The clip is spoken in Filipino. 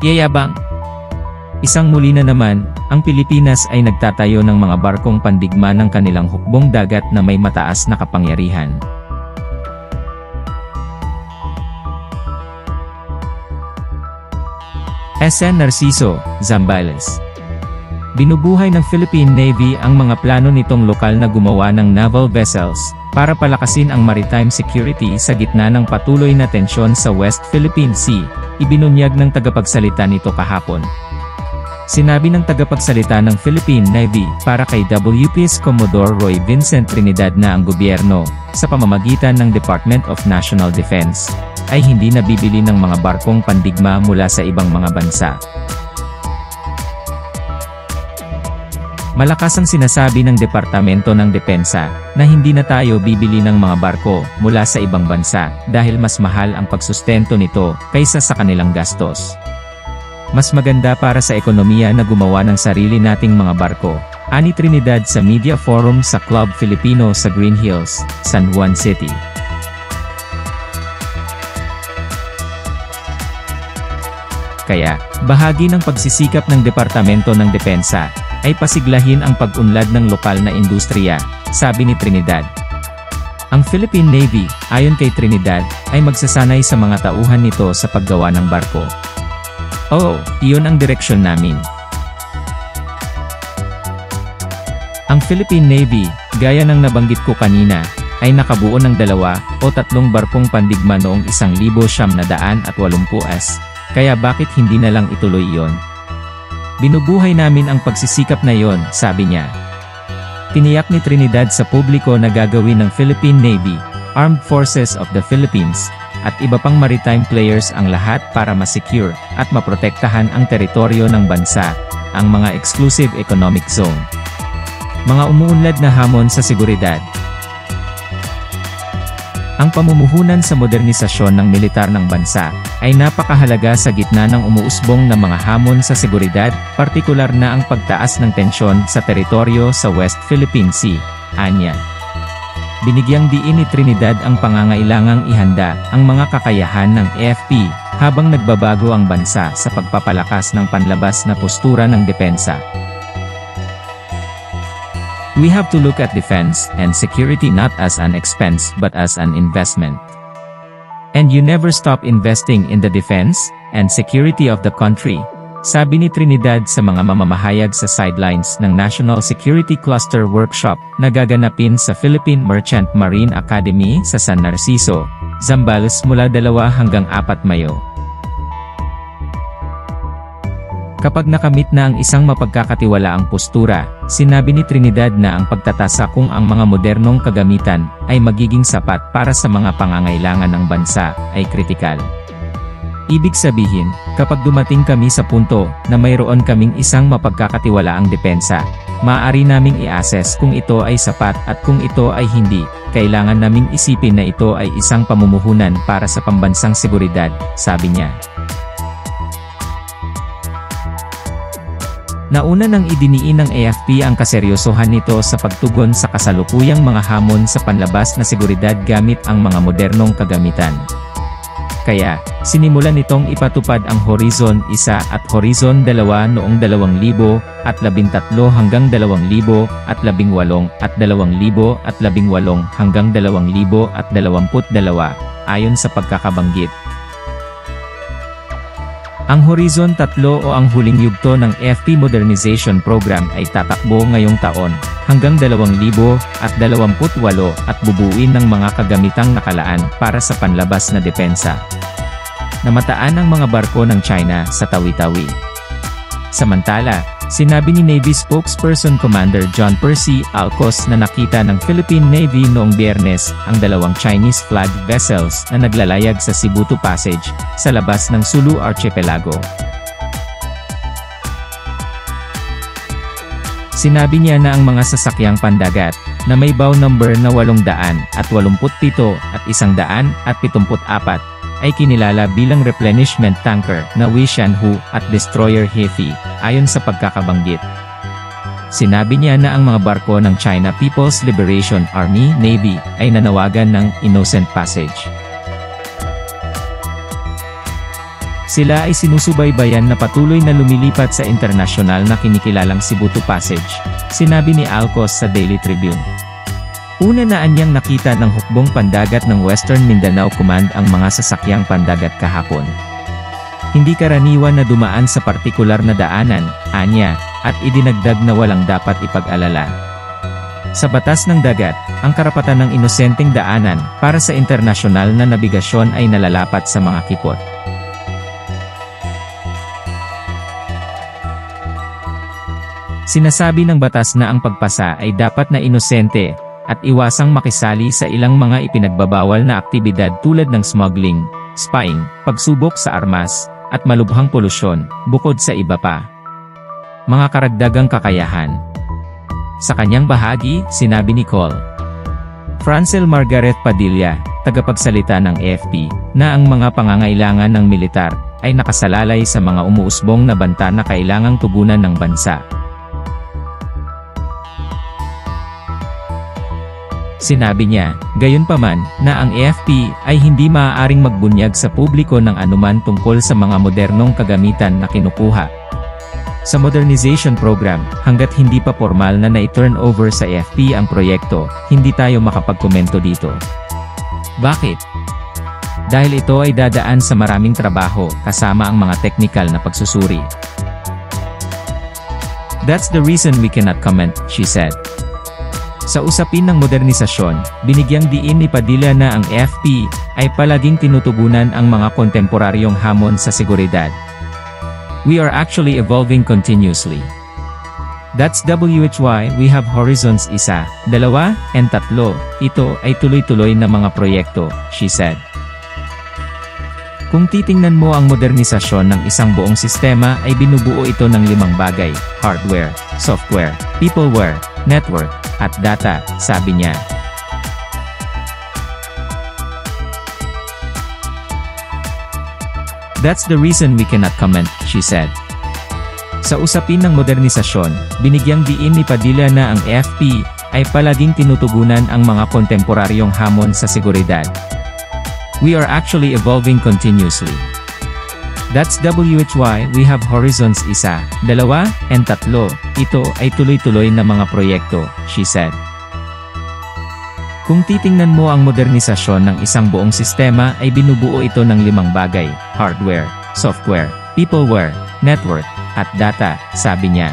Yayabang. Isang muli na naman, ang Pilipinas ay nagtatayo ng mga barkong pandigma ng kanilang hukbong dagat na may mataas na kapangyarihan. SN Narciso, Zambales. Binubuhay ng Philippine Navy ang mga plano nitong lokal na gumawa ng naval vessels, para palakasin ang maritime security sa gitna ng patuloy na tensyon sa West Philippine Sea, ibinunyag ng tagapagsalita nito kahapon. Sinabi ng tagapagsalita ng Philippine Navy para kay WPS Commodore Roy Vincent Trinidad na ang gobyerno, sa pamamagitan ng Department of National Defense, ay hindi nabibili ng mga barkong pandigma mula sa ibang mga bansa. Malakas ang sinasabi ng Departamento ng Depensa na hindi na tayo bibili ng mga barko mula sa ibang bansa dahil mas mahal ang pagsustento nito kaysa sa kanilang gastos. Mas maganda para sa ekonomiya na gumawa ng sarili nating mga barko, ani Trinidad sa Media Forum sa Club Filipino sa Green Hills, San Juan City. Kaya, bahagi ng pagsisikap ng Departamento ng Depensa ay pasiglahin ang pag-unlad ng lokal na industriya, sabi ni Trinidad. Ang Philippine Navy, ayon kay Trinidad, ay magsasanay sa mga tauhan nito sa paggawa ng barko. Oo, iyon ang direksyon namin. Ang Philippine Navy, gaya ng nabanggit ko kanina, ay nakabuo ng 2 o 3 barkong pandigma noong 1980s, kaya bakit hindi na lang ituloy iyon? Binubuhay namin ang pagsisikap na yon, sabi niya. Tiniyak ni Trinidad sa publiko na gagawin ng Philippine Navy, Armed Forces of the Philippines, at iba pang maritime players ang lahat para ma-secure at maprotektahan ang teritoryo ng bansa, ang mga exclusive economic zone. Mga umuunlad na hamon sa seguridad. Ang pamumuhunan sa modernisasyon ng militar ng bansa ay napakahalaga sa gitna ng umuusbong na mga hamon sa seguridad, partikular na ang pagtaas ng tensyon sa teritoryo sa West Philippine Sea, anya. Binigyang diin ni Trinidad ang pangangailangang ihanda ang mga kakayahan ng AFP habang nagbabago ang bansa sa pagpapalakas ng panlabas na postura ng depensa. We have to look at defense and security not as an expense but as an investment. And you never stop investing in the defense and security of the country, sabi ni Trinidad sa mga mamamahayag sa sidelines ng National Security Cluster Workshop na gaganapin sa Philippine Merchant Marine Academy sa San Narciso, Zambales mula 2 hanggang 4 Mayo. Kapag nakamit na ang isang mapagkakatiwalaang postura, sinabi ni Trinidad na ang pagtatasa kung ang mga modernong kagamitan ay magiging sapat para sa mga pangangailangan ng bansa ay kritikal. Ibig sabihin, kapag dumating kami sa punto na mayroon kaming isang mapagkakatiwalaang depensa, maaari naming i-assess kung ito ay sapat at kung ito ay hindi, kailangan naming isipin na ito ay isang pamumuhunan para sa pambansang seguridad, sabi niya. Nauna nang idiniin ng AFP ang kaseryosohan nito sa pagtugon sa kasalukuyang mga hamon sa panlabas na seguridad gamit ang mga modernong kagamitan. Kaya, sinimulan nitong ipatupad ang Horizon 1 at Horizon 2 noong 2013 hanggang 2018 at 2018 hanggang 2022, ayon sa pagkakabanggit. Ang Horizon 3 o ang huling yugto ng AFP Modernization Program ay tatakbo ngayong taon, hanggang 2028 at bubuuin ng mga kagamitang nakalaan para sa panlabas na depensa. Namataan ang mga barko ng China sa Tawi-Tawi. Samantala, sinabi ni Navy spokesperson Commander John Percy Alcos na nakita ng Philippine Navy noong Biyernes ang 2 Chinese flag vessels na naglalayag sa Sibutu Passage, sa labas ng Sulu Archipelago. Sinabi niya na ang mga sasakyang pandagat, na may bow number na 887 at 174, ay kinilala bilang replenishment tanker na Wishanhu at destroyer Hefi, ayon sa pagkakabanggit. Sinabi niya na ang mga barko ng China People's Liberation Army Navy ay nanawagan ng Innocent Passage. Sila ay sinusubaybayan na patuloy na lumilipat sa internasyonal na kinikilalang Sibutu Passage, sinabi ni Alcos sa Daily Tribune. Una na anyang nakita ng hukbong pandagat ng Western Mindanao Command ang mga sasakyang pandagat kahapon. Hindi karaniwan na dumaan sa partikular na daanan, anya, at idinagdag na walang dapat ipag-alala. Sa batas ng dagat, ang karapatan ng inosenteng daanan para sa internasyonal na nabigasyon ay nalalapat sa mga kipot. Sinasabi ng batas na ang pagpasa ay dapat na inosente, at iwasang makisali sa ilang mga ipinagbabawal na aktibidad tulad ng smuggling, spying, pagsubok sa armas, at malubhang polusyon, bukod sa iba pa. Mga karagdagang kakayahan. Sa kanyang bahagi, sinabi ni Col. Francel Margaret Padilla, tagapagsalita ng AFP, na ang mga pangangailangan ng militar ay nakasalalay sa mga umuusbong na banta na kailangang tugunan ng bansa. Sinabi niya, gayunpaman, na ang AFP ay hindi maaaring magbunyag sa publiko ng anuman tungkol sa mga modernong kagamitan na kinukuha sa modernization program, hanggat hindi pa formal na na-turn over sa AFP ang proyekto, hindi tayo makapagkomento dito. Bakit? Dahil ito ay dadaan sa maraming trabaho, kasama ang mga technical na pagsusuri. That's the reason we cannot comment, she said. Sa usapin ng modernisasyon, binigyang diin ni Padilla na ang AFP ay palaging tinutugunan ang mga kontemporaryong hamon sa seguridad. We are actually evolving continuously. That's why we have Horizons 1, 2, and 3. Ito ay tuloy-tuloy na mga proyekto, she said. Kung titingnan mo ang modernisasyon ng isang buong sistema ay binubuo ito ng 5 bagay: hardware, software, peopleware, network, at data, sabi niya. That's the reason we cannot comment, she said. Sa usapin ng modernisasyon, binigyang diin ni Padilla na ang AFP ay palaging tinutugunan ang mga kontemporaryong hamon sa seguridad. We are actually evolving continuously. That's why we have Horizons 1, 2, and 3. Ito ay tuloy-tuloy na mga proyekto, she said. Kung titingnan mo ang modernisasyon ng isang buong sistema ay binubuo ito ng 5 bagay: hardware, software, peopleware, network, at data, sabi niya.